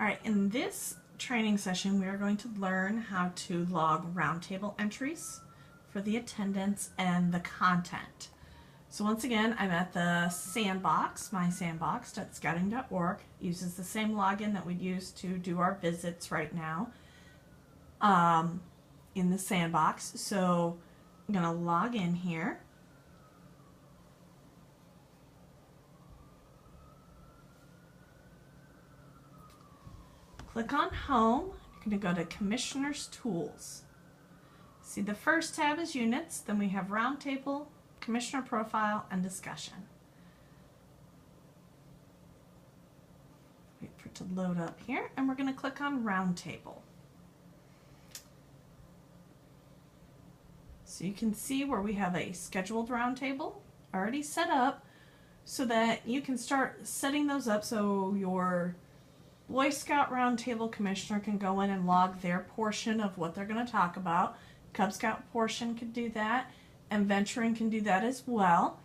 All right, in this training session, we are going to learn how to log roundtable entries for the attendance and the content. So once again, I'm at the sandbox, mysandbox.scouting.org. Uses the same login that we'd use to do our visits right now in the sandbox. So I'm going to log in here. Click on Home. You're going to go to Commissioner's Tools. See, the first tab is Units, then we have Roundtable, Commissioner Profile, and Discussion. Wait for it to load up here, and we're going to click on Roundtable. So you can see where we have a scheduled roundtable already set up so that you can start setting those up so your Boy Scout Roundtable Commissioner can go in and log their portion of what they're going to talk about. Cub Scout portion can do that, and Venturing can do that as well.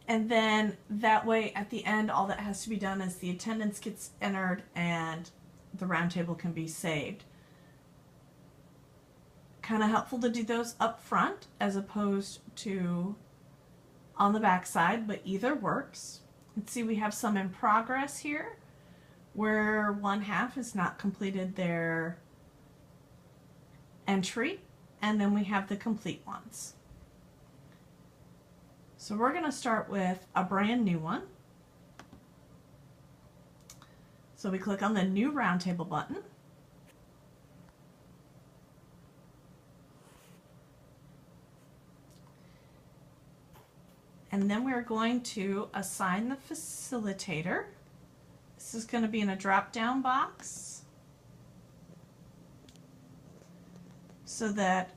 And then that way at the end all that has to be done is the attendance gets entered and the roundtable can be saved. Kind of helpful to do those up front as opposed to on the back side, but either works. Let's see, we have some in progress here where one half has not completed their entry, and then we have the complete ones. So we're going to start with a brand new one. So we click on the New Roundtable button. And then we're going to assign the facilitator. This is going to be in a drop-down box so that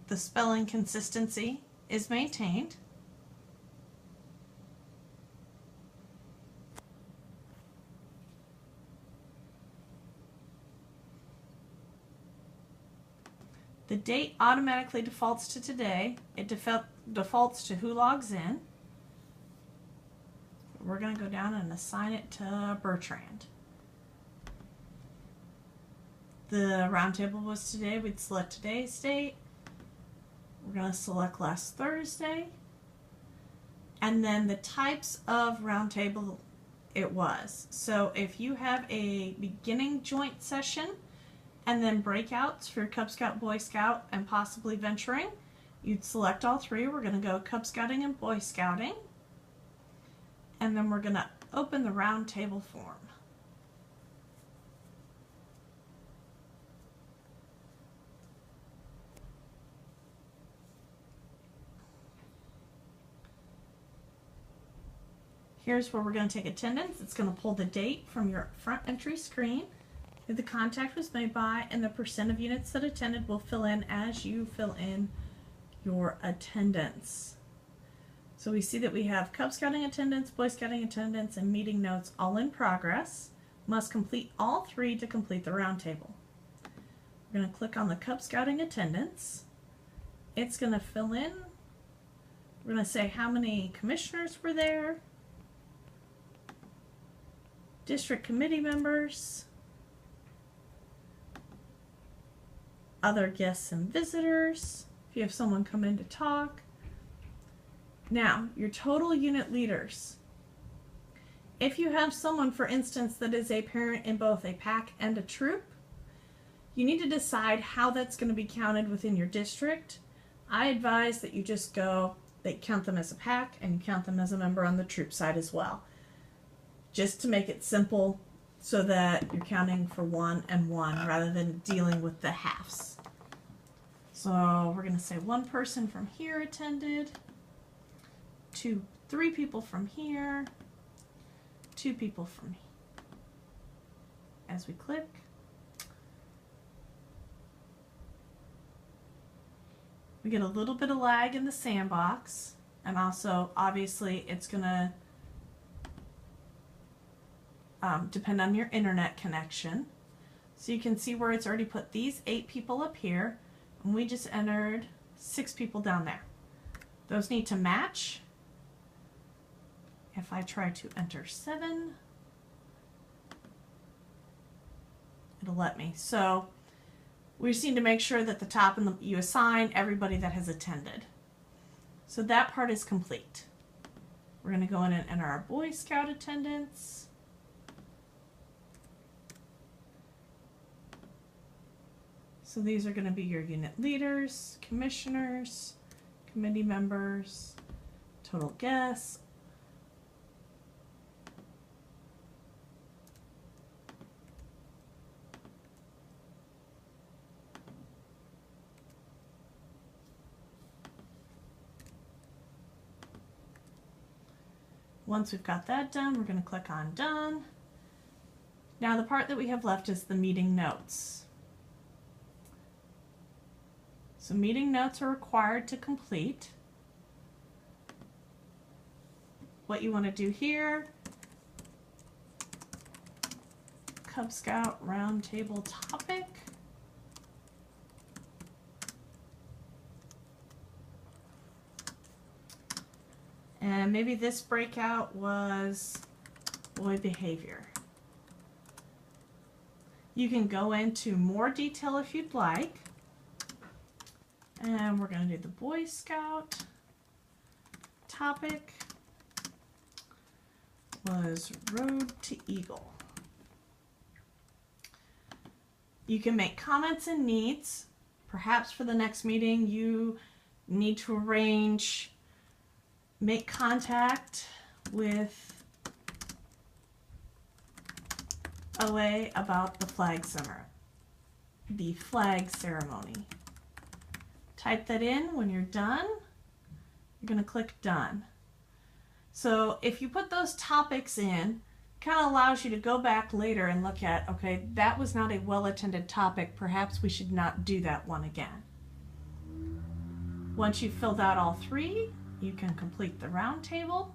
the spelling consistency is maintained. The date automatically defaults to today. It defaults to who logs in. We're going to go down and assign it to Bertrand. The roundtable was today. We'd select today's date. We're going to select last Thursday. And then the types of roundtable it was. So if you have a beginning joint session and then breakouts for Cub Scout, Boy Scout, and possibly Venturing, you'd select all three. We're going to go Cub Scouting and Boy Scouting. And then we're going to open the roundtable form. Here's where we're going to take attendance. It's going to pull the date from your front entry screen, who the contact was made by, and the percent of units that attended will fill in as you fill in your attendance. So we see that we have Cub Scouting attendance, Boy Scouting attendance, and meeting notes all in progress. Must complete all three to complete the roundtable. We're going to click on the Cub Scouting attendance. It's going to fill in. We're going to say how many commissioners were there, district committee members, other guests and visitors, if you have someone come in to talk. Now, your total unit leaders. If you have someone, for instance, that is a parent in both a pack and a troop, you need to decide how that's going to be counted within your district. I advise that you just go, that you count them as a pack and you count them as a member on the troop side as well. Just to make it simple so that you're counting for one and one rather than dealing with the halves. So we're going to say one person from here attended. 3 people from here, 2 people from here. As we click, we get a little bit of lag in the sandbox, and also obviously it's going to depend on your internet connection. So you can see where it's already put these 8 people up here, and we just entered 6 people down there. Those need to match. If I try to enter 7, it'll let me. So we just need to make sure that the top and you assign everybody that has attended. So that part is complete. We're going to go in and enter our Boy Scout attendance. So these are going to be your unit leaders, commissioners, committee members, total guests. Once we've got that done, we're going to click on Done. Now the part that we have left is the meeting notes. So meeting notes are required to complete. What you want to do here, Cub Scout Roundtable topic. And maybe this breakout was boy behavior. You can go into more detail if you'd like. And we're going to do the Boy Scout topic was Road to Eagle. You can make comments and needs. Perhaps for the next meeting you need to arrange make contact with OA about the flag ceremony. Type that in. When you're done, you're going to click Done. So if you put those topics in, kind of allows you to go back later and look at, okay, that was not a well-attended topic. Perhaps we should not do that one again. Once you've filled out all three, you can complete the round table.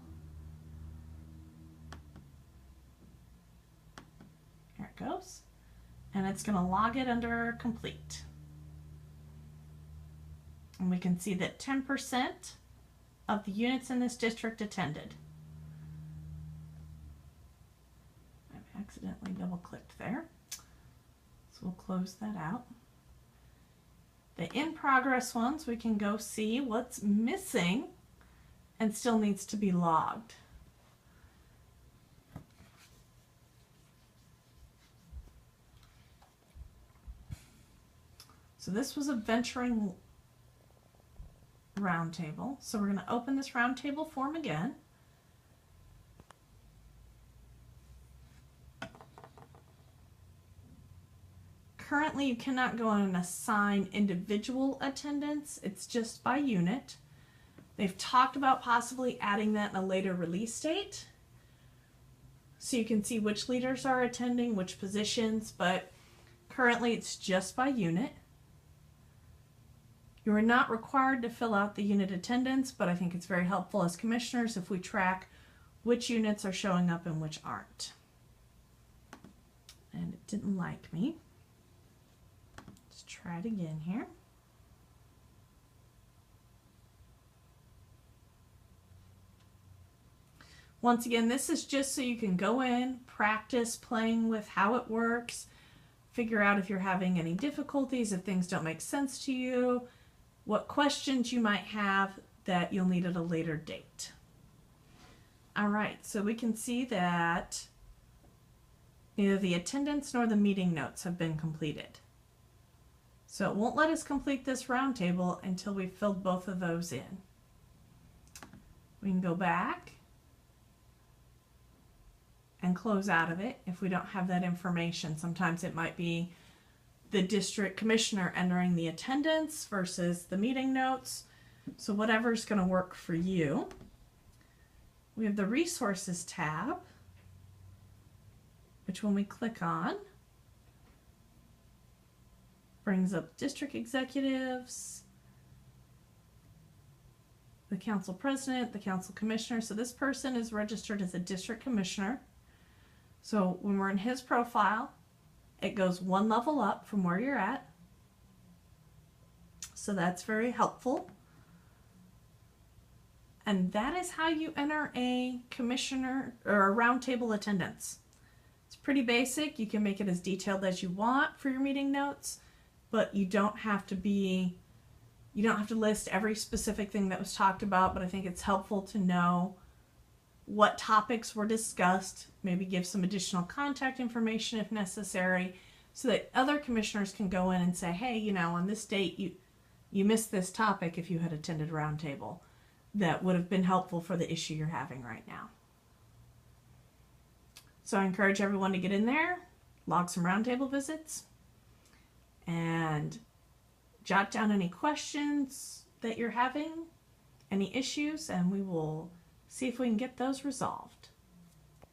Here it goes. And it's going to log it under complete. And we can see that 10% of the units in this district attended. I've accidentally double clicked there. So we'll close that out. The in progress ones, we can go see what's missing and still needs to be logged. So this was a venturing roundtable. So we're going to open this roundtable form again. Currently, you cannot go in and assign individual attendance. It's just by unit. They've talked about possibly adding that in a later release date. So you can see which leaders are attending, which positions, but currently it's just by unit. You are not required to fill out the unit attendance, but I think it's very helpful as commissioners if we track which units are showing up and which aren't. And it didn't like me. Let's try it again here. Once again, this is just so you can go in, practice playing with how it works, figure out if you're having any difficulties, if things don't make sense to you, what questions you might have that you'll need at a later date. All right, so we can see that neither the attendance nor the meeting notes have been completed. So it won't let us complete this roundtable until we've filled both of those in. We can go back and close out of it if we don't have that information. Sometimes it might be the district commissioner entering the attendance versus the meeting notes. So whatever's going to work for you. We have the resources tab, which when we click on, brings up district executives, the council president, the council commissioner. So this person is registered as a district commissioner. So when we're in his profile, it goes one level up from where you're at. So that's very helpful. And that is how you enter a commissioner or a roundtable attendance. It's pretty basic. You can make it as detailed as you want for your meeting notes, but you don't have to list every specific thing that was talked about, but I think it's helpful to know what topics were discussed, maybe give some additional contact information if necessary, so that other commissioners can go in and say, hey, you know, on this date you missed this topic if you had attended roundtable. That would have been helpful for the issue you're having right now. So I encourage everyone to get in there, log some roundtable visits, and jot down any questions that you're having, any issues, and we will see if we can get those resolved.